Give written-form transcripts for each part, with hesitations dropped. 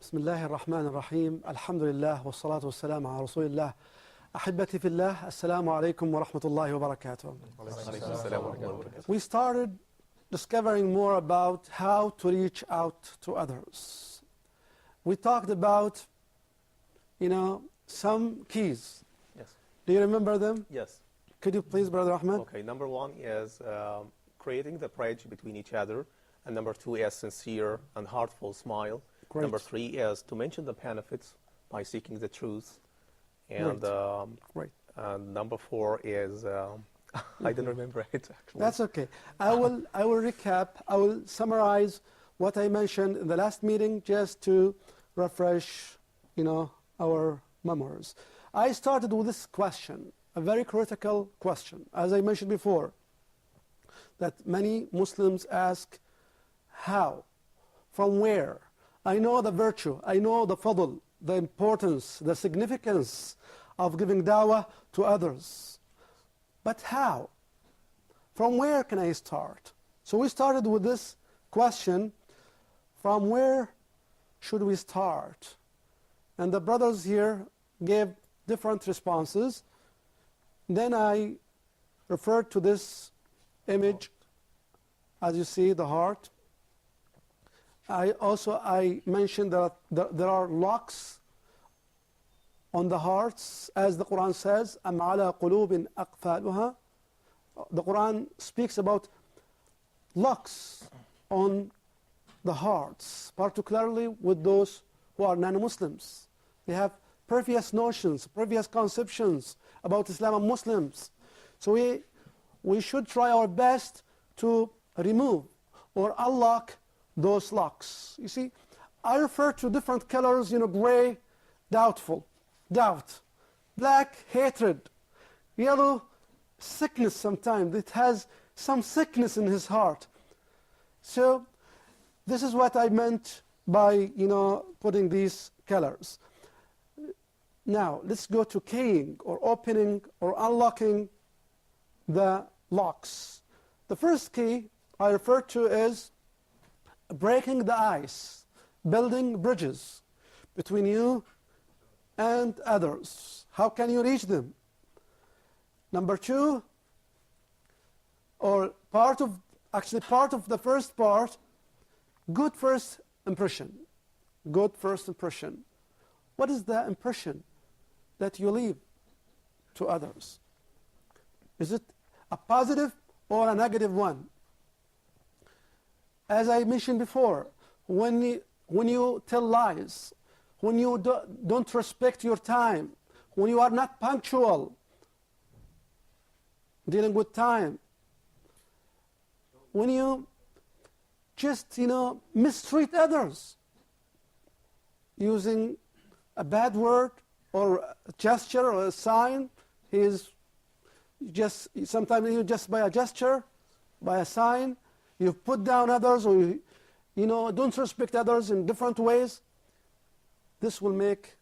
بسم الله الرحمن الرحيم الحمد لله والصلاة والسلام على رسول الله أحبتي في الله السلام عليكم ورحمة الله وبركاته. We started discovering more about how to reach out to others. We talked about, some keys. Yes. Do you remember them? Yes. Could you please, Brother Ahmed? Okay, number one is creating the bridge between each other. And number two is sincere and heartful smile. Great. Number three is to mention the benefits by seeking the truth. And, Great. and number four is, I don't remember it actually. That's okay. I will recap, I will summarize what I mentioned in the last meeting just to refresh, our memories. I started with this question, a very critical question, as I mentioned before, that many Muslims ask, how? From where? I know the virtue, I know the fadl, the importance, the significance of giving dawah to others. But how? From where can I start? So we started with this question, from where should we start? And the brothers here gave different responses. Then I referred to this image, as you see, the heart. I mentioned that there are locks on the hearts, as the Quran says, أَمْ عَلَى قُلُوبٍ أَقْفَالُهَا. The Quran speaks about locks on the hearts, particularly with those who are non-Muslims. They have previous notions, previous conceptions about Islam and Muslims. So we should try our best to remove or unlock those locks. You see, I refer to different colors, gray, doubtful, doubt, black, hatred, yellow, sickness sometimes. It has some sickness in his heart. So this is what I meant by, putting these colors. Now, let's go to keying or opening or unlocking the locks. The first key I refer to is breaking the ice, building bridges between you and others. How can you reach them? Number two, or part of the first part, good first impression. Good first impression. What is the impression that you leave to others? Is it a positive or a negative one? As I mentioned before, when you tell lies, when you don't respect your time, when you are not punctual, dealing with time, when you just, mistreat others, using a bad word or a gesture or a sign, sometimes just by a gesture, by a sign, you put down others, or don't respect others in different ways. This will make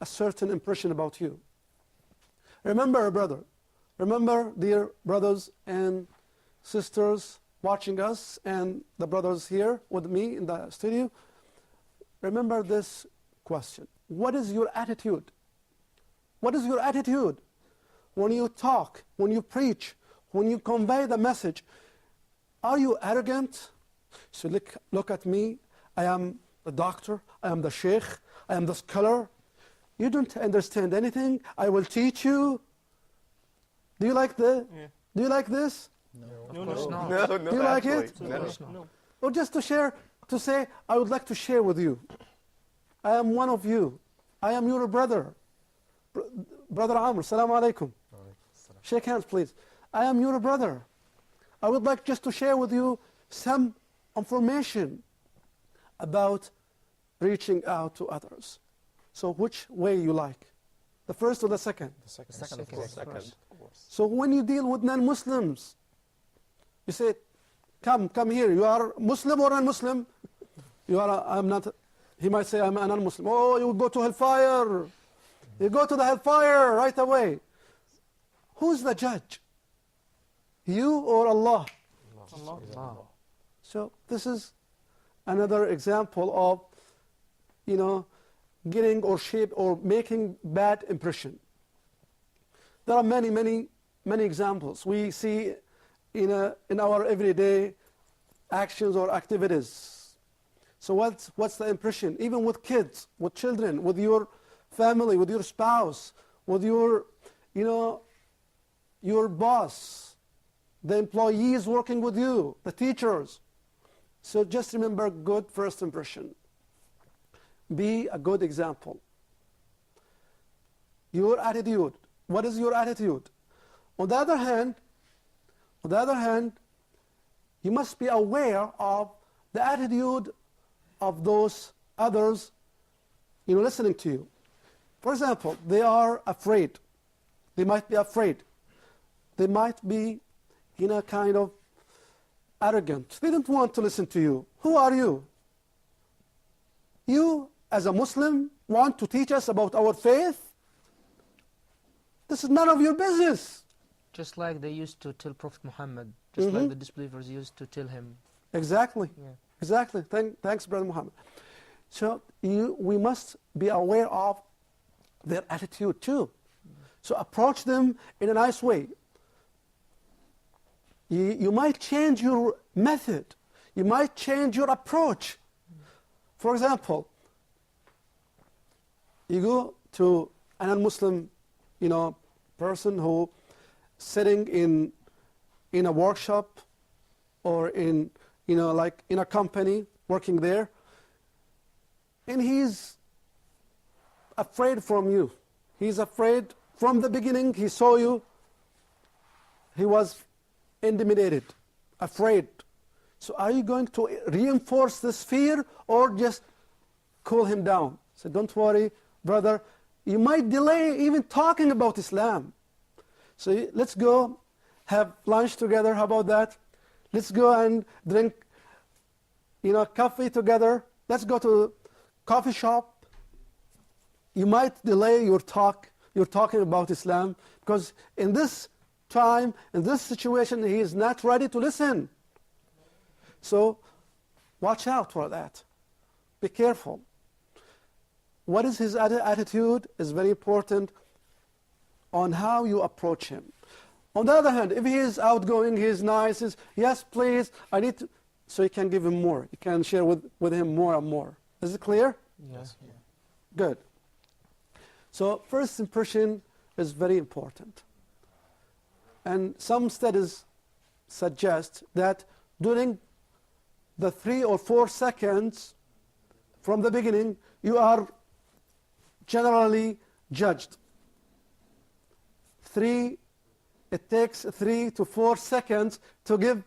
a certain impression about you. Remember, dear brothers and sisters watching us, and the brothers here with me in the studio, remember this question. What is your attitude? What is your attitude when you talk, when you preach, when you convey the message? Are you arrogant? So look at me. I am the doctor. I am the sheikh. I am the scholar. You don't understand anything. I will teach you. Do you like Do you like this? No, of course not. No, Do you like it? No. Or just to say, I would like to share with you. I am one of you. I am your brother. Brother Amr, Assalamu alaikum. Shake hands, please. I am your brother. I would like just to share with you some information about reaching out to others. So which way you like? The first or the second? The second, of course. So when you deal with non-Muslims, you say, come here. You are Muslim or non-Muslim? I'm not. He might say, I'm a non-Muslim. Oh, you go to hellfire. You go to the hellfire right away. Who's the judge? You or Allah? Allah. So this is another example of you know, getting or shape or making bad impression. There are many, many, many examples we see in our everyday actions or activities. So what's the impression? Even with kids, with children, with your family, with your spouse, with your, you know, your boss, the employees working with you, the teachers. So just remember good first impression. Be a good example. Your attitude. What is your attitude? On the other hand, you must be aware of the attitude of those others, you know, listening to you. For example, they are afraid. They might be afraid. They might be, you know, kind of arrogant. They don't want to listen to you. Who are you? You, as a Muslim, want to teach us about our faith? This is none of your business. Just like they used to tell Prophet Muhammad, just like the disbelievers used to tell him. Exactly. Yeah. Exactly. Thanks, Brother Muhammad. So we must be aware of their attitude too. So approach them in a nice way. You might change your method. You might change your approach. For example, you go to an non-Muslim, you know, person who sitting in a workshop or in, you know, like in a company working there, and he's afraid from you. He's afraid from the beginning. He saw you. He was intimidated, afraid. So are you going to reinforce this fear or just cool him down? So don't worry, brother. You might delay even talking about Islam. So let's go have lunch together. How about that? Let's go and drink, you know, coffee together. Let's go to coffee shop. You might delay your talk. You're talking about Islam because in this time, in this situation, he is not ready to listen. So watch out for that. Be careful. What is his attitude is very important on how you approach him. On the other hand, if he is outgoing, he is nice, he is, yes, please, I need to, so you can give him more. You can share with him more and more. Is it clear? Yes. Yeah. Good. So first impression is very important. And some studies suggest that during the 3 or 4 seconds from the beginning, you are generally judged. It takes 3 to 4 seconds to give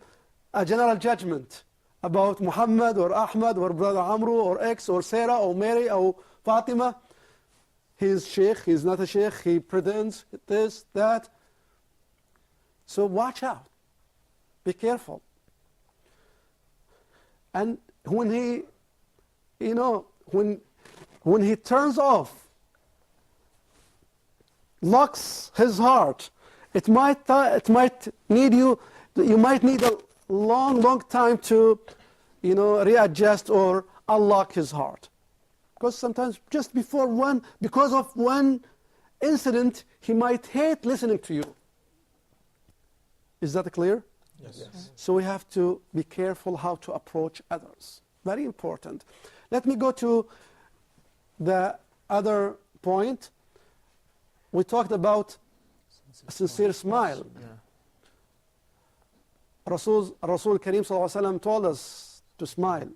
a general judgment about Muhammad or Ahmad or Brother Amru or X or Sarah or Mary or Fatima. He is sheikh, he is not a sheikh, he pretends this, that. So watch out. Be careful. And when he, you know, when he turns off, locks his heart, it might need you might need a long time to, you know, readjust or unlock his heart. Because sometimes just because of one incident, he might hate listening to you. Is that clear? Yes. Yes. So we have to be careful how to approach others. Very important. Let me go to the other point. We talked about a sincere smile. Yeah. Rasul Kareem sallallahu alaihi wasallam told us to smile.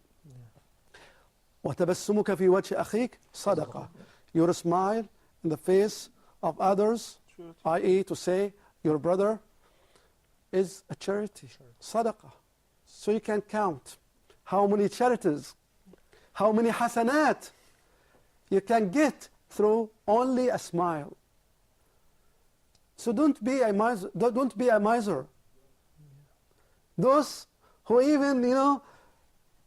وَتَبَسُّمُكَ فِي وَجْهِ أَخِيكَ صَدَقَةٌ. Your smile in the face of others, i.e. to say your brother, is a charity, sadaqah. So you can count how many charities, how many hasanat you can get through only a smile. So don't be a miser. Don't be a miser. Those who even, you know,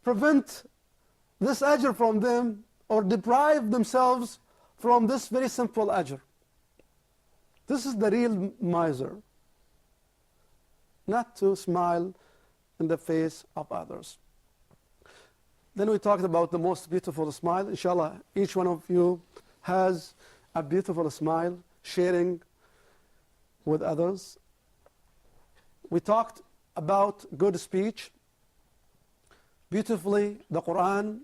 prevent this ajr from them or deprive themselves from this very simple ajr. This is the real miser. Not to smile in the face of others. Then we talked about the most beautiful smile. Inshallah, each one of you has a beautiful smile, sharing with others. We talked about good speech. Beautifully, the Quran,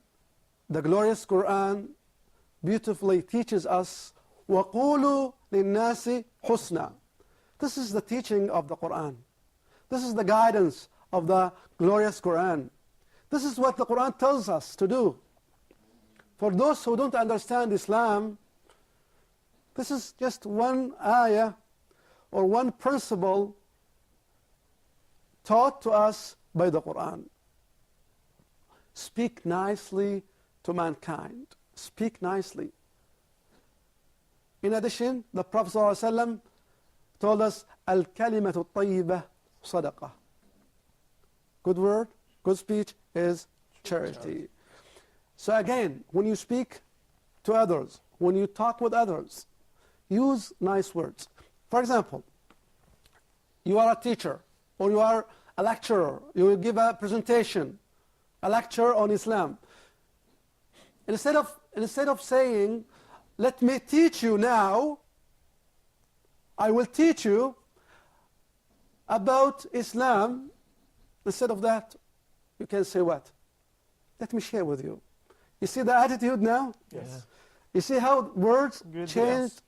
the glorious Quran, beautifully teaches us, وَقُولُوا لِلنَّاسِ حُسْنًا. This is the teaching of the Quran. This is the guidance of the glorious Quran. This is what the Quran tells us to do. For those who don't understand Islam, this is just one ayah or one principle taught to us by the Quran. Speak nicely to mankind. Speak nicely. In addition, the Prophet ﷺ told us, Al-kalimatu tayyibah sadaqah. Good word, good speech is charity. So again, when you speak to others, when you talk with others, use nice words. For example, you are a teacher, or you are a lecturer, you will give a presentation, a lecture on Islam. Instead of saying, let me teach you now, I will teach you about Islam, instead of that, you can say what? Let me share with you. You see the attitude now? Yes. You see how words Good, changed? yes.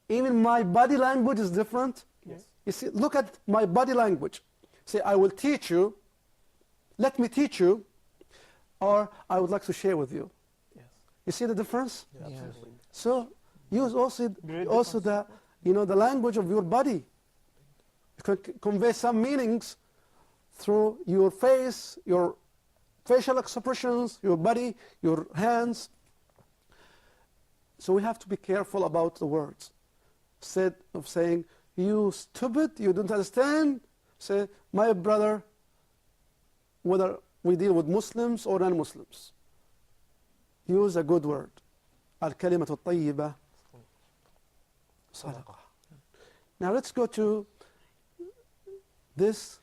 Even my body language is different. Yes. You see, look at my body language. Say, I will teach you, let me teach you, or I would like to share with you. Yes. You see the difference? Yeah, Yeah. absolutely. So use also Great the the language of your body. You can convey some meanings through your face, your facial expressions, your body, your hands. So we have to be careful about the words. Instead of saying, you stupid, you don't understand, say, my brother, whether we deal with Muslims or non-Muslims, use a good word. Al-kalimatu tayyibah sadaqah. Now let's go to this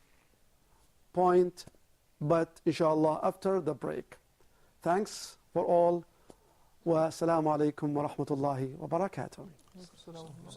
point, but inshallah after the break. Thanks for all. Wa assalamu alaikum wa rahmatullahi wa barakatuh.